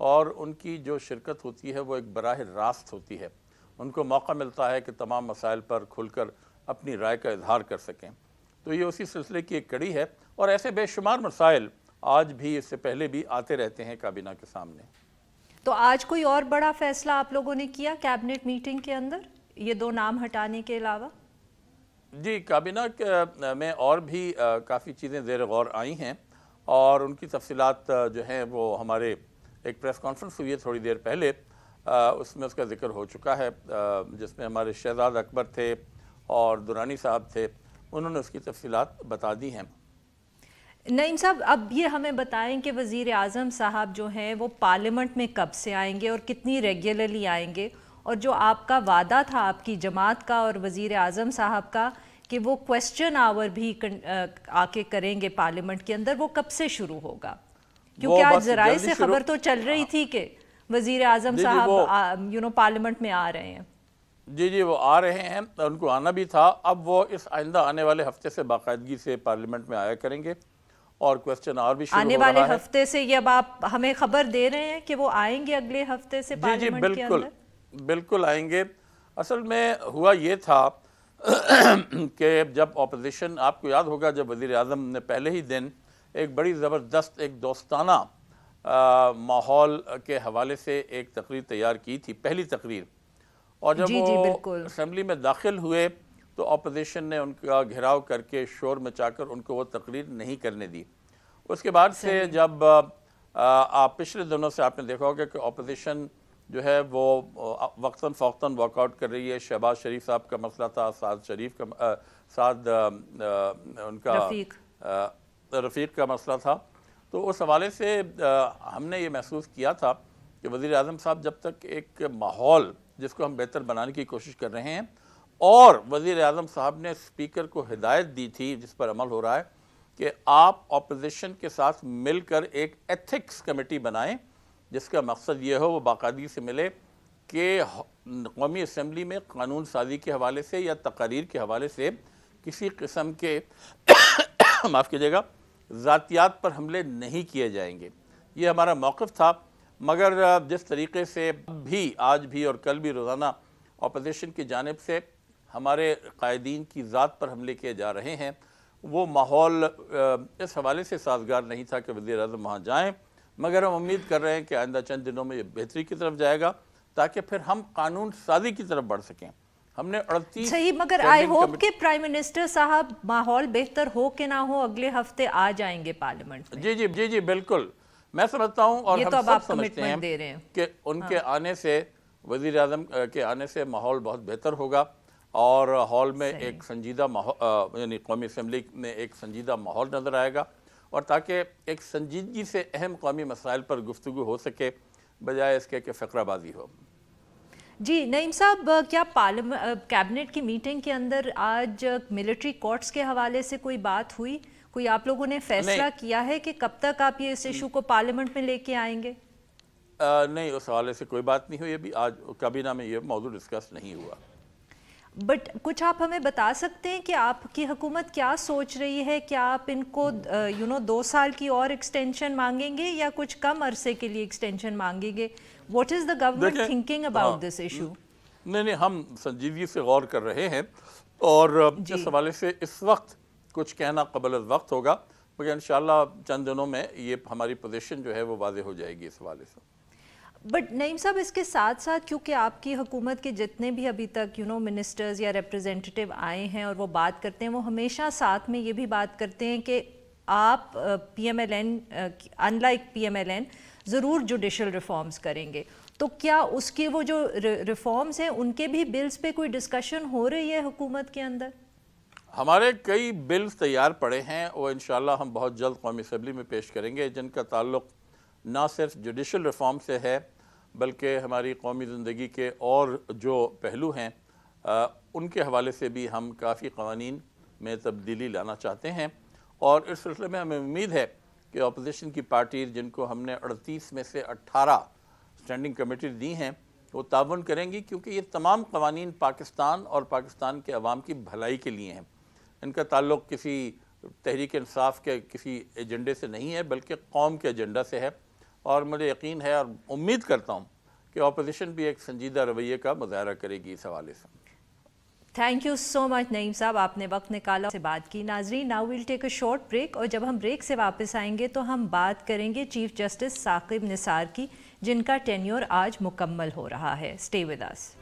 اور ان کی جو شرکت ہوتی ہے وہ ایک براہ راست ہوتی ہے، ان کو موقع ملتا ہے کہ تمام مسائل پر کھل کر اپنی رائے کا اظہار کر سکیں. تو یہ اسی سلسلے کی ایک کڑی ہے، اور ایسے بے شمار مسائل آج بھی اس سے پہلے بھی آتے رہتے ہیں کابینہ کے سامنے. تو آج کوئی اور بڑا فیصلہ آپ لوگوں نے کیا کیبنٹ میٹنگ کے اندر یہ 2 نام ہٹانے کے علاوہ؟ جی، کابینہ میں اور بھی کافی چیزیں زیر غور آئی ہیں، اور ان کی تفصیلات جو ہیں وہ ہمارے ایک پریس کانفرنس ہوئی ہے تھوڑی دیر پہلے، اس میں اس کا ذکر ہو چکا ہے، جس میں ہمارے شہزاد اکبر تھے اور درانی صاحب تھے، انہوں نے اس کی تفصیلات بتا دی ہیں. نعیم صاحب، اب یہ ہمیں بتائیں کہ وزیر اعظم صاحب جو ہیں وہ پارلیمنٹ میں کب سے آئیں گے اور کتنی ریگولرلی آئیں گے، اور جو آپ کا وعدہ تھا آپ کی جماعت کا اور وزیر اعظم صاحب کا کہ وہ کویسچن آور بھی آ کے کریں گے پارلیمنٹ کے اندر، وہ کب سے شروع ہوگا؟ کیونکہ آج ذرائع سے خبر تو چل رہی تھی کہ وزیر اعظم صاحب پارلیمنٹ میں آ رہے ہیں. جی وہ آ رہے ہیں، ان کو آنا بھی تھا. اب وہ اس آئندہ آنے والے ہفتے سے باقاعدگی سے پارلیمنٹ میں آیا کریں گے، اور کویسچن اور بھی شروع ہو رہا ہے. آنے والے ہفتے سے یہ اب آپ ہمیں خبر دے رہے ہیں کہ وہ آئیں گے اگلے ہفتے سے پارلیمنٹ کے اندر؟ بالکل آئیں گے. اصل میں ہوا یہ تھا کہ جب اپوزیشن، آپ کو یاد ہوگا جب وزیر اعظم نے پہلے ہی دن ایک بڑی زبردست ایک دوستانہ ماحول کے حوالے سے ایک تقریر تیار کی تھی، پہلی تقریر، اور جب وہ اسمبلی میں داخل ہوئے تو اپوزیشن نے ان کا گھیراؤ کر کے شور مچا کر ان کو وہ تقریر نہیں کرنے دی. اس کے بعد سے جب آپ پچھلے دنوں سے آپ نے دیکھا ہوگا کہ اپوزیشن جو ہے وہ وقتاً فوقتاً واک آؤٹ کر رہی ہے. شہباز شریف صاحب کا مسئلہ تھا، سعد ان کا رفیق کا مسئلہ تھا. تو اس حوالے سے ہم نے یہ محسوس کیا تھا کہ وزیر اعظم صاحب جب تک ایک ماحول جس کو ہم بہتر بنانے کی کوشش کر رہے ہیں، اور وزیر اعظم صاحب نے اسپیکر کو ہدایت دی تھی جس پر عمل ہو رہا ہے کہ آپ اپوزیشن کے ساتھ مل کر ایک ایتھکس کمیٹی بنائیں جس کا مقصد یہ ہو وہ باقاعدگی سے ملے کہ قومی اسمبلی میں قانون سازی کے حوالے سے یا تقاریر کے حوالے سے کسی قسم کے معاف کیجیے گا ذاتیات پر حملے نہیں کیے جائیں گے. یہ ہمارا موقف تھا. مگر جس طریقے سے بھی آج بھی اور کل بھی روزانہ اپوزیشن کی جانب سے ہمارے قائدین کی ذات پر حملے کیے جا رہے ہیں، وہ ماحول اس حوالے سے سازگار نہیں تھا کہ وزیر اعظم وہاں جائیں. مگر ہم امید کر رہے ہیں کہ آئندہ چند دنوں میں یہ بہتری کی طرف جائے گا تاکہ پھر ہم قانون سازی کی طرف بڑھ سکیں. ہم نے 38 صحیح، مگر آئی ہوپ کہ پرائم منسٹر صاحب ماحول بہتر ہو کہ نہ ہو اگلے ہفتے آ جائیں گے پارلیمنٹ میں. جی بالکل میں سمجھتا ہوں، اور ہم سب سمجھتے ہیں کہ ان کے آنے سے، وزیر اعظم کے آنے سے ماحول بہت بہتر ہوگا، اور ہال میں ایک سنجیدہ ماحول، یعنی قومی اسمبلی میں ایک سنجیدہ ماحول نظر آئے گا، اور تاکہ ایک سنجیدگی سے اہم قومی مسائل پر گفتگو ہو سکے بجائے اس کے کہ فقرہ بازی ہو. جی نعیم صاحب، کیا کیبنٹ کی میٹنگ کے اندر آج ملٹری کورٹس کے حوالے سے کوئی بات ہوئی؟ کوئی آپ لوگوں نے فیصلہ کیا ہے کہ کب تک آپ یہ اس ایشو کو پارلیمنٹ میں لے کے آئیں گے؟ نہیں، اس حوالے سے کوئی بات نہیں ہوئی. ابھی آج کابینہ میں یہ موضوع ڈسکس نہیں ہوا. بٹ کچھ آپ ہمیں بتا سکتے ہیں کہ آپ کی حکومت کیا سوچ رہی ہے؟ کیا آپ ان کو 2 سال کی اور ایکسٹینشن مانگیں گے یا کچھ کم عرصے کے لیے ایکسٹینشن مانگیں گے؟ What is the government thinking about this issue? نہیں، ہم سنجیدگی سے غور کر رہے ہیں، اور اس حوالے سے اس وقت کچھ کہنا قبل از وقت ہوگا، مگر انشاءاللہ چند دنوں میں یہ ہماری پوزیشن جو ہے وہ واضح ہو جائے گی اس حوالے سے. بٹ نعیم صاحب، اس کے ساتھ ساتھ کیونکہ آپ کی حکومت کے جتنے بھی ابھی تک منسٹرز یا ریپرزینٹیٹیو آئے ہیں اور وہ بات کرتے ہیں، وہ ہمیشہ ساتھ میں یہ بھی بات کرتے ہیں کہ آپ P M L N unlike P M L N ضرور جوڈیشل ریفارمز کریں گے. تو کیا اس کے وہ جو ریفارمز ہیں ان کے بھی بلز پہ کوئی ڈسکشن ہو رہی ہے حکومت کے اندر؟ ہمارے کئی بلز تیار پڑے ہیں، وہ انشاءاللہ ہم بہت جلد قومی اسمبلی میں پیش کریں گے، جن کا تعلق نہ صرف جوڈیشل ریفارم سے ہے بلکہ ہماری قومی زندگی کے اور جو پہلو ہیں ان کے حوالے سے بھی ہم کافی قوانین میں تبدیلی لانا چاہتے ہیں. اور اس سلسلے میں ہمیں امید ہے کہ اپوزیشن کی پارٹی جن کو ہم نے 38 میں سے 18 اسٹینڈنگ کمیٹی دی ہیں وہ تعاون کریں گی، کیونکہ یہ تمام قوانین پاکستان اور پاکستان کے عوام کی بھلائی کے لیے ہیں. ان کا تعلق کسی تحریک انصاف کے کسی ایجنڈے سے نہیں ہے بلکہ قوم کے ایجنڈا سے ہے. اور مجھے یقین ہے اور امید کرتا ہوں کہ اپوزیشن بھی ایک سنجیدہ رویے کا مظاہرہ کرے گی اس حوالے سے. تھینک یو سو مچ نعیم صاحب, آپ نے وقت نکالا سے بات کی. ناظرین, now we'll take a short break, اور جب ہم بریک سے واپس آئیں گے تو ہم بات کریں گے چیف جسٹس ثاقب نثار کی, جن کا ٹینیور آج مکمل ہو رہا ہے. Stay with us.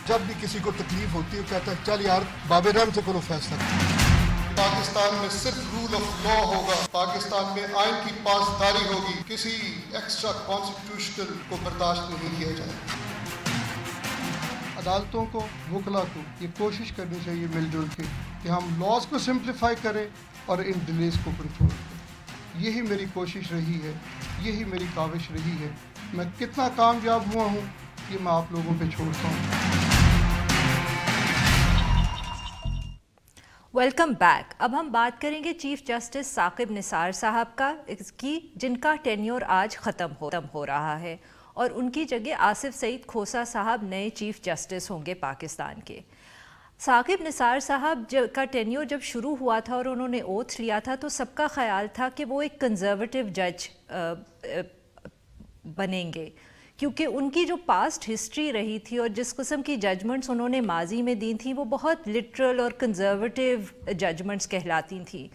جب بھی کسی کو تکلیف ہوتی ہے کہتا ہے چل یار باب رحم سے کرو فیصلہ. پاکستان میں صرف رول آف لا ہوگا, پاکستان میں آئین کی پاسداری ہوگی, کسی ایکسٹرا کانسٹیٹیوشنل کو برداشت نہیں کیا جائے. عدالتوں کو, وکلا کو یہ کوشش کرنی چاہیے مل جل کے کہ ہم لاز کو سمپلیفائی کریں اور ان ڈیلیز کو کنٹرول کریں. یہی میری کوشش رہی ہے, یہی میری کاوش رہی ہے. میں کتنا کامیاب ہوا ہوں یہ میں آپ لوگوں پہ چھوڑتا ہوں. Welcome back. اب ہم بات کریں گے چیف جسٹس ثاقب نثار صاحب کی, جن کا ٹینیور آج ختم ہو رہا ہے, اور ان کی جگہ آصف سعید کھوسہ صاحب نئے چیف جسٹس ہوں گے پاکستان کے. ثاقب نثار صاحب کا ٹینیور جب شروع ہوا تھا اور انہوں نے اوتھ لیا تھا تو سب کا خیال تھا کہ وہ ایک کنزرویٹو جج بنیں گے, کیونکہ ان کی جو پاسٹ ہسٹری رہی تھی اور جس قسم کی ججمنٹس انہوں نے ماضی میں دی تھیں وہ بہت لٹرل اور کنزرویٹو ججمنٹس کہلاتی تھیں.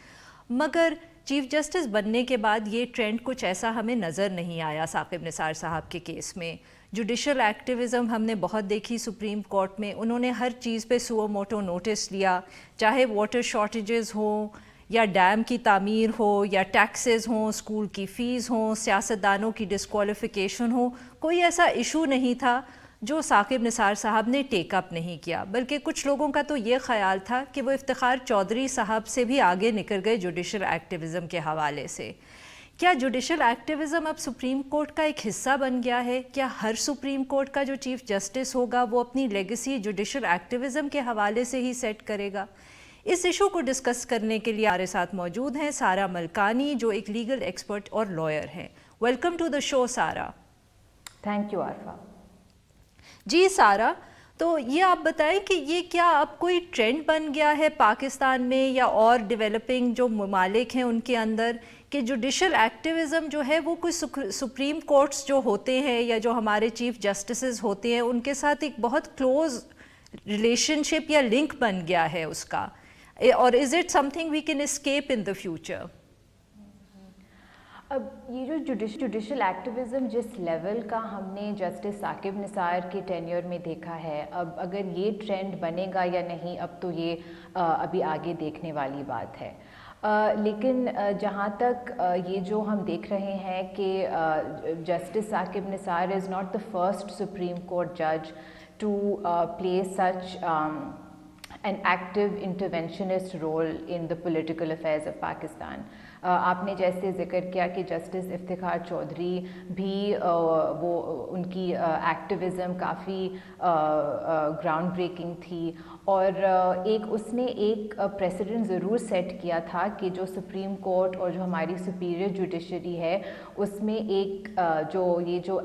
مگر چیف جسٹس بننے کے بعد یہ ٹرینڈ کچھ ایسا ہمیں نظر نہیں آیا ثاقب نثار صاحب کے کیس میں. جوڈیشل ایکٹیویزم ہم نے بہت دیکھی سپریم کورٹ میں, انہوں نے ہر چیز پہ سو موٹو نوٹس لیا, چاہے واٹر شارٹیجز ہوں یا ڈیم کی تعمیر ہو یا ٹیکسز ہوں, اسکول کی فیس ہوں, سیاستدانوں کی ڈسکوالیفیکیشن ہو, کوئی ایسا ایشو نہیں تھا جو ثاقب نثار صاحب نے ٹیک اپ نہیں کیا. بلکہ کچھ لوگوں کا تو یہ خیال تھا کہ وہ افتخار چودھری صاحب سے بھی آگے نکل گئے جوڈیشل ایکٹیویزم کے حوالے سے. کیا جوڈیشل ایکٹیویزم اب سپریم کورٹ کا ایک حصہ بن گیا ہے؟ کیا ہر سپریم کورٹ کا جو چیف جسٹس ہوگا وہ اپنی لیگیسی جوڈیشل ایکٹیویزم کے حوالے سے ہی سیٹ کرے گا؟ اس ایشو کو ڈسکس کرنے کے لیے ہمارے ساتھ موجود ہیں سارا ملکانی, جو ایک لیگل ایکسپرٹ اور لائر ہیں. ویلکم ٹو دا شو سارا. Thank you Arifa. جی سارا, تو یہ آپ بتائیں کہ یہ کیا اب کوئی ٹرینڈ بن گیا ہے پاکستان میں یا اور ڈیولپنگ جو ممالک ہیں ان کے اندر کہ جوڈیشل ایکٹیویزم جو ہے وہ کوئی سپریم کورٹس جو ہوتے ہیں یا جو ہمارے چیف جسٹسز ہوتے ہیں ان کے ساتھ ایک بہت کلوز ریلیشن شپ یا لنک بن گیا ہے اس کا, اور is it something we can escape in the future? اب یہ جو جوڈیشل ایکٹیویزم جس لیول کا ہم نے جسٹس ثاقب نثار کے ٹینیور میں دیکھا ہے, اب اگر یہ ٹرینڈ بنے گا یا نہیں اب تو یہ ابھی آگے دیکھنے والی بات ہے. لیکن جہاں تک یہ جو ہم دیکھ رہے ہیں کہ justice Saqib Nisar is not the first supreme court جج to play such an active interventionist role in the political affairs of Pakistan. آپ نے جیسے ذکر کیا کہ جسٹس افتخار چودھری بھی وہ ان کی ایکٹیویزم کافی گراؤنڈ بریکنگ تھی, اور اس نے ایک پریسیڈنٹ ضرور سیٹ کیا تھا کہ جو سپریم کورٹ اور جو ہماری سپیریئر جوڈیشری ہے اس میں ایک جو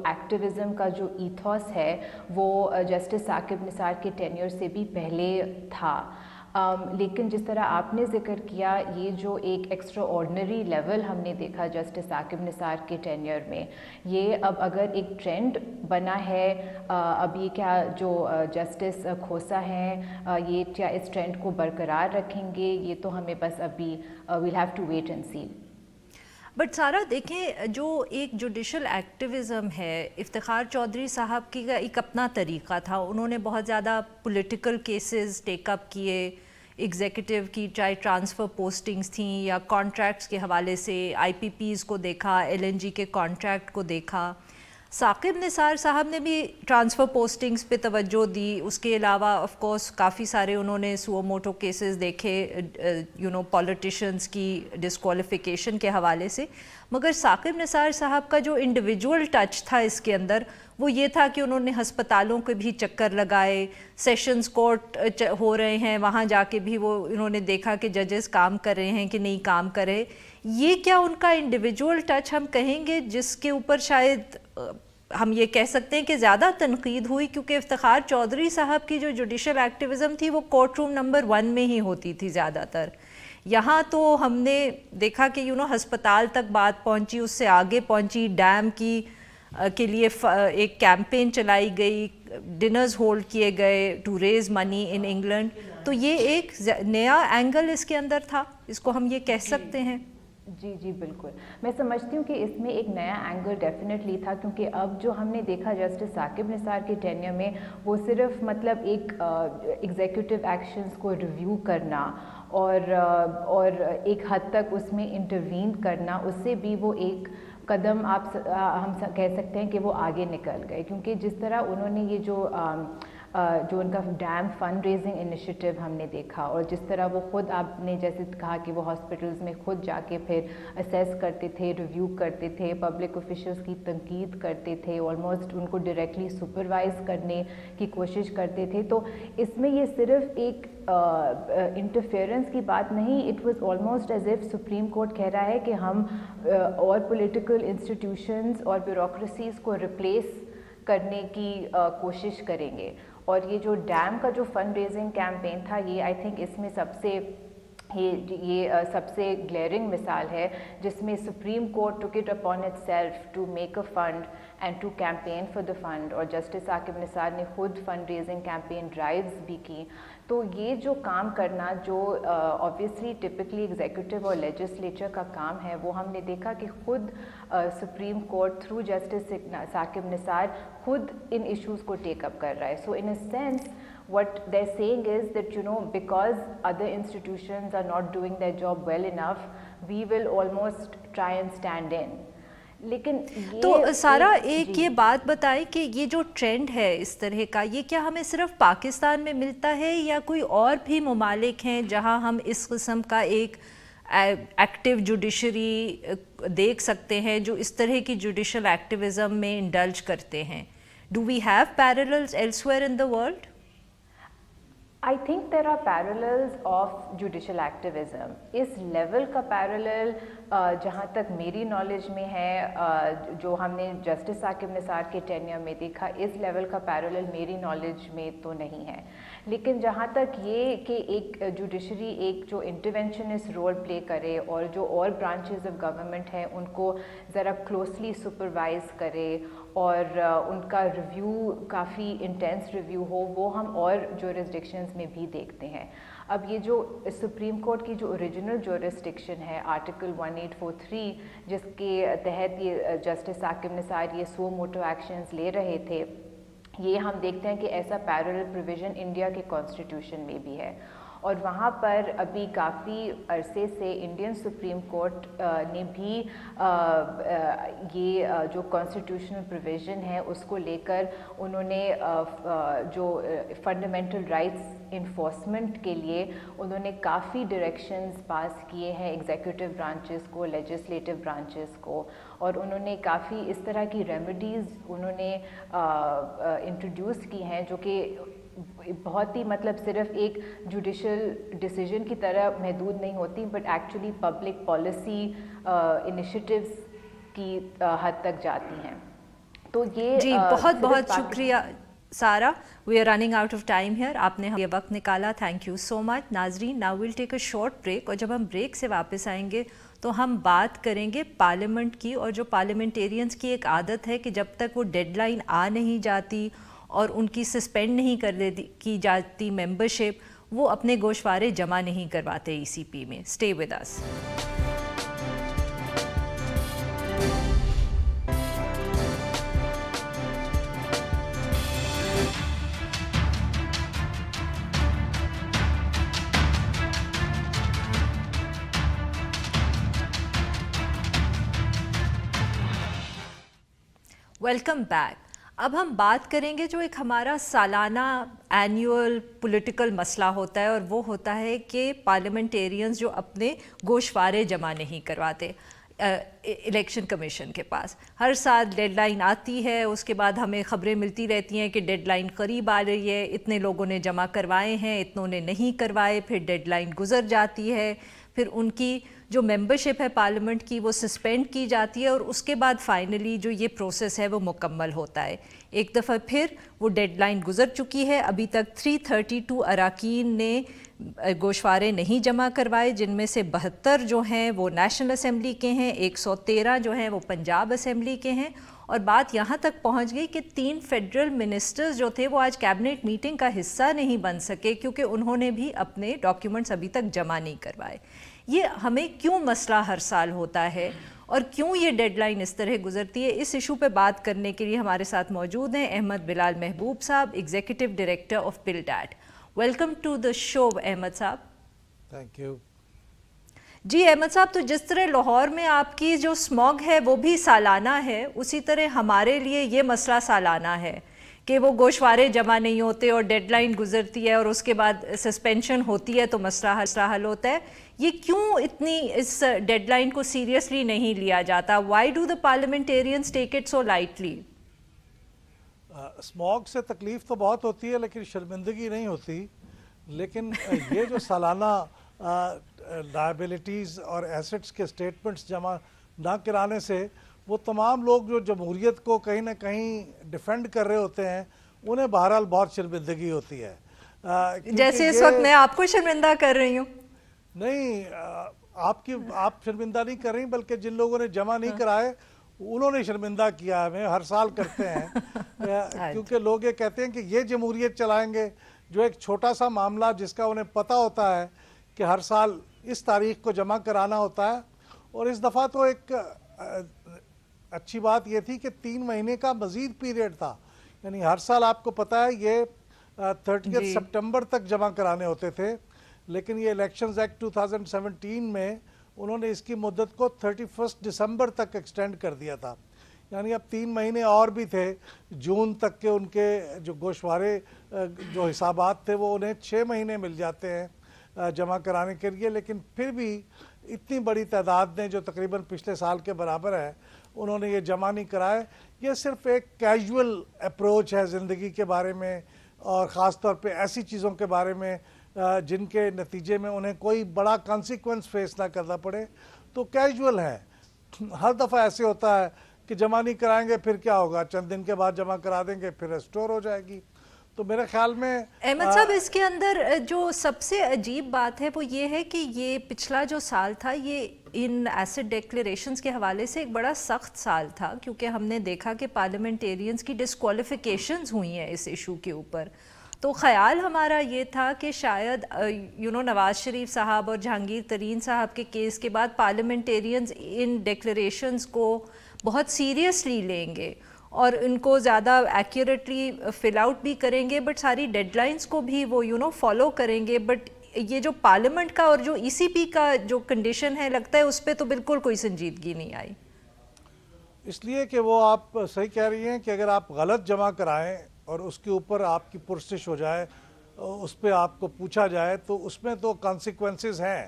ایکٹیویزم کا جو ایتھوس ہے وہ جسٹس ثاقب نثار کے ٹینیور سے بھی پہلے تھا. لیکن جس طرح آپ نے ذکر کیا یہ جو ایک ایکسٹرا آرڈنری لیول ہم نے دیکھا جسٹس ثاقب نثار کے ٹینیور میں, یہ اب اگر ایک ٹرینڈ بنا ہے, اب یہ کیا جو جسٹس کھوسہ ہیں یہ کیا اس ٹرینڈ کو برقرار رکھیں گے, یہ تو ہمیں بس ابھی we'll have to wait and see. But سارا دیکھیں جو ایک جوڈیشل ایکٹیویزم ہے, افتخار چودھری صاحب کی ایک اپنا طریقہ تھا, انہوں نے بہت زیادہ پولیٹیکل کیسز ٹیک اپ کیے, ایگزیکٹو کی چاہے ٹرانسفر پوسٹنگز تھیں یا کانٹریکٹس کے حوالے سے آئی پی پیز کو دیکھا, LNG کے کانٹریکٹ کو دیکھا. ثاقب نثار صاحب نے بھی ٹرانسفر پوسٹنگز پہ توجہ دی, اس کے علاوہ آف کورس کافی سارے انہوں نے سو موٹو کیسز دیکھے پولیٹیشنز کی ڈسکوالیفیکیشن کے حوالے سے. مگر ثاقب نثار صاحب کا جو انڈیویجول ٹچ تھا اس کے اندر وہ یہ تھا کہ انہوں نے ہسپتالوں کے بھی چکر لگائے, سیشنز کورٹ ہو رہے ہیں وہاں جا کے بھی وہ انہوں نے دیکھا کہ ججز کام کر رہے ہیں کہ نہیں کام کر رہے. یہ کیا ان کا انڈیویجول ٹچ ہم کہیں گے جس کے اوپر شاید ہم یہ کہہ سکتے ہیں کہ زیادہ تنقید ہوئی کیونکہ افتخار چودھری صاحب کی جو جوڈیشل ایکٹیویزم تھی وہ کورٹ روم نمبر 1 میں ہی ہوتی تھی زیادہ تر. یہاں تو ہم نے دیکھا کہ ہسپتال تک بات پہنچی, اس سے آگے پہنچی, ڈیم کے لیے ایک کیمپین چلائی گئی, ڈنرز ہولڈ کیے گئے to raise money in England. تو یہ ایک نیا اینگل اس کے اندر تھا, اس کو ہم یہ کہہ سکتے ہیں. جی بالکل, میں سمجھتی ہوں کہ اس میں ایک نیا اینگل ڈیفینیٹلی تھا, کیونکہ اب جو ہم نے دیکھا جسٹس ثاقب نثار کے ٹینیور میں وہ صرف مطلب ایک ایگزیکٹو ایکشنز کو ریویو کرنا اور ایک حد تک اس میں انٹروین کرنا, اس سے بھی وہ ایک قدم ہم کہہ سکتے ہیں کہ وہ آگے نکل گئے. کیونکہ جس طرح انہوں نے یہ جو ان کا ڈیم فنڈ ریزنگ انیشیٹو ہم نے دیکھا, اور جس طرح وہ خود آپ نے جیسے کہا کہ وہ ہاسپٹلز میں خود جا کے پھر اسیس کرتے تھے, ریویو کرتے تھے, پبلک آفیشلز کی تنقید کرتے تھے, آلموسٹ ان کو ڈائریکٹلی سپروائز کرنے کی کوشش کرتے تھے. تو اس میں یہ صرف ایک انٹرفیئرنس کی بات نہیں, it was almost as if Supreme Court کہہ رہا ہے کہ ہم اور پولیٹیکل انسٹیٹیوشنز اور بیوروکریسیز کو ریپلیس کرنے کی کوشش کریں گے. اور یہ جو ڈیم کا جو فنڈ ریزنگ کیمپین تھا, یہ آئی تھنک اس میں یہ سب سے گلیئرنگ مثال ہے جس میں Supreme Court took it upon itself to make a fund and to campaign for the fund, اور جسٹس ثاقب نثار نے خود فنڈ ریزنگ کیمپین ڈرائیوز بھی کی. تو یہ جو کام کرنا جو آبویسلی ٹپکلی ایگزیکٹو اور لیجسلیچر کا کام ہے, وہ ہم نے دیکھا کہ خود supreme court through justice Saqib Nisar خود ان ایشوز کو ٹیک اپ کر رہا ہے. So in a sense what they're saying is that because other institutions are not doing their job well enough, we will almost try and stand in. لیکن تو سارا ایک یہ بات بتائیں کہ یہ جو ٹرینڈ ہے اس طرح کا, یہ کیا ہمیں صرف پاکستان میں ملتا ہے یا کوئی اور بھی ممالک ہیں جہاں ہم اس قسم کا ایک ایکٹیو جوڈیشری دیکھ سکتے ہیں جو اس طرح کی جوڈیشل ایکٹیویزم میں انڈلج کرتے ہیں؟ Do we have parallels elsewhere in the world? I think there are parallels of judicial activism. اس لیول کا پیرلل جہاں تک میری نالج میں ہے, جو ہم نے جسٹس ثاقب نثار کے ٹینیور میں دیکھا, اس لیول کا پیرلل میری نالج میں تو نہیں ہے. لیکن جہاں تک یہ کہ ایک جوڈیشری ایک جو انٹرونشنسٹ رول پلے کرے اور جو اور برانچز آف گورنمنٹ ہیں ان کو ذرا کلوزلی سپروائز کرے اور ان کا ریویو کافی انٹینس ریویو ہو, وہ ہم اور جورسڈکشنز میں بھی دیکھتے ہیں. اب یہ جو سپریم کورٹ کی جو اوریجنل جورسڈکشن ہے آرٹیکل 1843 جس کے تحت یہ جسٹس ثاقب نثار یہ سو موٹو ایکشنز لے رہے تھے, یہ ہم دیکھتے ہیں کہ ایسا پیرلل پروویژن انڈیا کے کانسٹیٹیوشن میں بھی ہے. اور وہاں پر ابھی کافی عرصے سے انڈین سپریم کورٹ نے بھی یہ جو کانسٹیٹیوشنل پروویژن ہے اس کو لے کر انہوں نے جو فنڈامنٹل رائٹس انفورسمنٹ کے لیے انہوں نے کافی ڈائریکشنز پاس کیے ہیں ایگزیکٹو برانچز کو, لیجسلیٹو برانچز کو, اور انہوں نے کافی اس طرح کی ریمیڈیز انہوں نے انٹروڈیوس کی ہیں جو کہ بہت ہی مطلب صرف ایک جوڈیشل ڈیسیجن کی طرح محدود نہیں ہوتی, but actually public policy initiatives کی حد تک جاتی ہیں. تو یہ جی بہت بہت شکریہ Sara. We are running out of time here, آپ نے یہ وقت نکالا, تھینک یو سو مچ. ناظرین, now we'll take a short break, اور جب ہم بریک سے واپس آئیں گے تو ہم بات کریں گے پارلیمنٹ کی, اور جو پارلیمنٹیرینز کی ایک عادت ہے کہ جب تک وہ ڈیڈ لائن آ نہیں جاتی اور ان کی سسپینڈ نہیں کی جاتی ممبرشپ, وہ اپنے گوشوارے جمع نہیں کرواتے ای سی پی میں. Stay with us. Welcome back. اب ہم بات کریں گے جو ایک ہمارا سالانہ اینیول پولیٹیکل مسئلہ ہوتا ہے, اور وہ ہوتا ہے کہ پارلیمنٹیرینز جو اپنے گوشوارے جمع نہیں کرواتے الیکشن کمیشن کے پاس. ہر سال ڈیڈ لائن آتی ہے, اس کے بعد ہمیں خبریں ملتی رہتی ہیں کہ ڈیڈ لائن قریب آ رہی ہے, اتنے لوگوں نے جمع کروائے ہیں, اتنوں نے نہیں کروائے, پھر ڈیڈ لائن گزر جاتی ہے, پھر ان کی جو ممبرشپ ہے پارلیمنٹ کی وہ سسپینڈ کی جاتی ہے اور اس کے بعد فائنلی جو یہ پروسیس ہے وہ مکمل ہوتا ہے. ایک دفعہ پھر وہ ڈیڈ لائن گزر چکی ہے. ابھی تک 332 اراکین نے گوشوارے نہیں جمع کروائے، جن میں سے 72 جو ہیں وہ نیشنل اسمبلی کے ہیں، 113 جو ہیں وہ پنجاب اسمبلی کے ہیں. اور بات یہاں تک پہنچ گئی کہ 3 فیڈرل منسٹرز جو تھے وہ آج کیبنٹ میٹنگ کا حصہ نہیں بن سکے کیونکہ انہوں نے بھی اپنے ڈاکیومنٹس ابھی تک جمع نہیں کروائے. یہ ہمیں کیوں مسئلہ ہر سال ہوتا ہے اور کیوں یہ ڈیڈ لائن اس طرح گزرتی ہے؟ اس ایشو پہ بات کرنے کے لیے ہمارے ساتھ موجود ہیں Ahmad Bilal Mehboob Sahab, executive director of PILDAT. Welcome to the show Ahmed Sahab. Thank you. جی احمد صاحب، تو جس طرح لاہور میں آپ کی جو اسموگ ہے وہ بھی سالانہ ہے، اسی طرح ہمارے لیے یہ مسئلہ سالانہ ہے کہ وہ گوشوارے جمع نہیں ہوتے اور ڈیڈ لائن گزرتی ہے اور اس کے بعد سسپینشن ہوتی ہے تو مسئلہ حل ہوتا ہے. یہ کیوں اتنی اس ڈیڈ لائن کو سیریسلی نہیں لیا جاتا؟ Why do the parliamentarians take it so lightly? Smog سے تکلیف تو بہت ہوتی ہے لیکن شرمندگی نہیں ہوتی. لیکن یہ جو سالانہ لائبلٹیز اور ایسٹس کے اسٹیٹمنٹس جمع نہ کرانے سے وہ تمام لوگ جو جمہوریت کو کہیں نہ کہیں ڈیفینڈ کر رہے ہوتے ہیں انہیں بہرحال بہت شرمندگی ہوتی ہے. جیسے اس وقت میں آپ کو شرمندہ کر رہی ہوں. نہیں، آپ شرمندہ نہیں کر رہی بلکہ جن لوگوں نے جمع نہیں کرائے انہوں نے شرمندہ کیا. ہمیں ہر سال کرتے ہیں کیونکہ لوگ یہ کہتے ہیں کہ یہ جمہوریت چلائیں گے، جو ایک چھوٹا سا معاملہ جس کا انہیں پتہ ہوتا ہے کہ ہر سال اس تاریخ کو جمع کرانا ہوتا ہے. اور اس دفعہ تو ایک اچھی بات یہ تھی کہ 3 مہینے کا مزید پیریڈ تھا. یعنی ہر سال آپ کو پتہ ہے یہ 30 سپٹمبر تک جمع کرانے ہوتے تھے، لیکن یہ الیکشنز ایکٹ 2017 میں انہوں نے اس کی مدت کو 31 دسمبر تک ایکسٹینڈ کر دیا تھا. یعنی اب 3 مہینے اور بھی تھے جون تک کے. ان کے جو گوشوارے جو حسابات تھے وہ انہیں 6 مہینے مل جاتے ہیں جمع کرانے کے لیے. لیکن پھر بھی اتنی بڑی تعداد نے جو تقریباً پچھلے سال کے برابر ہے انہوں نے یہ جمع نہیں کرائے. یہ صرف ایک کیجول اپروچ ہے زندگی کے بارے میں اور خاص طور پہ ایسی چیزوں کے بارے میں جن کے نتیجے میں انہیں کوئی بڑا کانسیکوینس فیس نہ کرنا پڑے. تو کیجول ہے. ہر دفعہ ایسے ہوتا ہے کہ جمع نہیں کرائیں گے پھر کیا ہوگا، چند دن کے بعد جمع کرا دیں گے پھر ریسٹور ہو جائے گی. تو میرے خیال میں احمد صاحب اس کے اندر جو سب سے عجیب بات ہے وہ یہ ہے کہ یہ پچھلا جو سال تھا یہ ان ایسٹ ڈیکلیریشنز کے حوالے سے ایک بڑا سخت سال تھا کیونکہ ہم نے دیکھا کہ پارلیمنٹیرینز کی ڈسکوالیفیکیشنز ہوئی ہیں اس ایشو کے اوپر. تو خیال ہمارا یہ تھا کہ شاید نواز شریف صاحب اور جہانگیر ترین صاحب کے کیس کے بعد پارلیمنٹیرینز ان ڈیکلیریشنز کو بہت سیریسلی لیں گے اور ان کو زیادہ ایکیوریٹلی فل آؤٹ بھی کریں گے، بٹ ساری ڈیڈ لائنز کو بھی وہ فالو کریں گے. بٹ یہ جو پارلیمنٹ کا اور جو ای سی پی کا جو کنڈیشن ہے لگتا ہے اس پہ تو بالکل کوئی سنجیدگی نہیں آئی. اس لیے کہ وہ آپ صحیح کہہ رہی ہیں کہ اگر آپ غلط جمع کرائیں اور اس کے اوپر آپ کی پرسش ہو جائے، اس پہ آپ کو پوچھا جائے تو اس میں تو کانسیکوینسز ہیں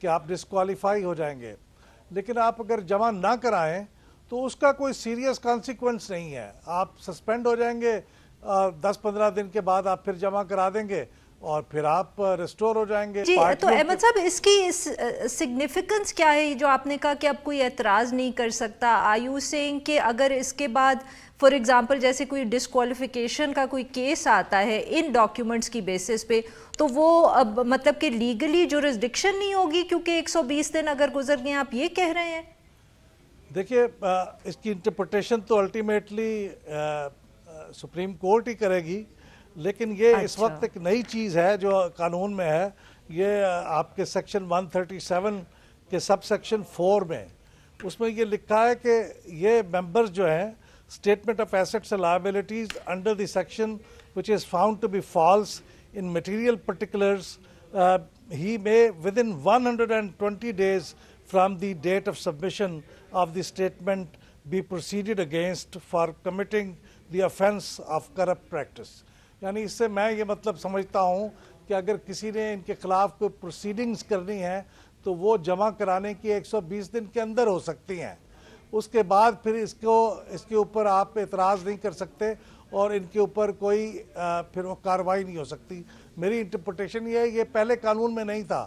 کہ آپ ڈسکوالیفائی ہو جائیں گے. لیکن آپ اگر جمع نہ کرائیں تو اس کا کوئی سیریس کانسیکوینس نہیں ہے. آپ سسپینڈ ہو جائیں گے، 10-15 دن کے بعد آپ پھر جمع کرا دیں گے اور پھر آپ ریسٹور ہو جائیں گے. جی تو احمد صاحب اس کی سگنیفیکنس کیا ہے جو آپ نے کہا کہ اب کوئی اعتراض نہیں کر سکتا؟ آر یو سیئنگ کہ اگر اس کے بعد فار ایگزامپل جیسے کوئی ڈسکوالیفیکیشن کا کوئی کیس آتا ہے ان ڈاکیومنٹس کی بیسس پہ تو وہ اب مطلب کہ لیگلی جورسڈکشن نہیں ہوگی کیونکہ 120 دن اگر گزر گئے، آپ یہ کہہ رہے ہیں؟ دیکھیے اس کی انٹرپریٹیشن تو الٹیمیٹلی سپریم کورٹ ہی کرے گی، لیکن یہ اس وقت ایک نئی چیز ہے جو قانون میں ہے. یہ آپ کے سیکشن 137 کے سب سیکشن 4 میں اس میں یہ لکھا ہے کہ یہ ممبرز جو ہیں statement of assets and liabilities under the section which is found to be false in material particulars he may within 120 days from the date of submission of the statement be proceeded against for committing the offence of corrupt practice. یعنی اس سے میں یہ مطلب سمجھتا ہوں کہ اگر کسی نے ان کے خلاف کوئی پروسیڈنگز کرنی ہے تو وہ جمع کرانے کی 120 دن کے اندر ہو سکتی ہیں. اس کے بعد پھر اس کے اوپر آپ اعتراض نہیں کر سکتے اور ان کے اوپر کوئی پھر وہ کارروائی نہیں ہو سکتی. میری انٹرپریٹیشن یہ ہے، یہ پہلے قانون میں نہیں تھا.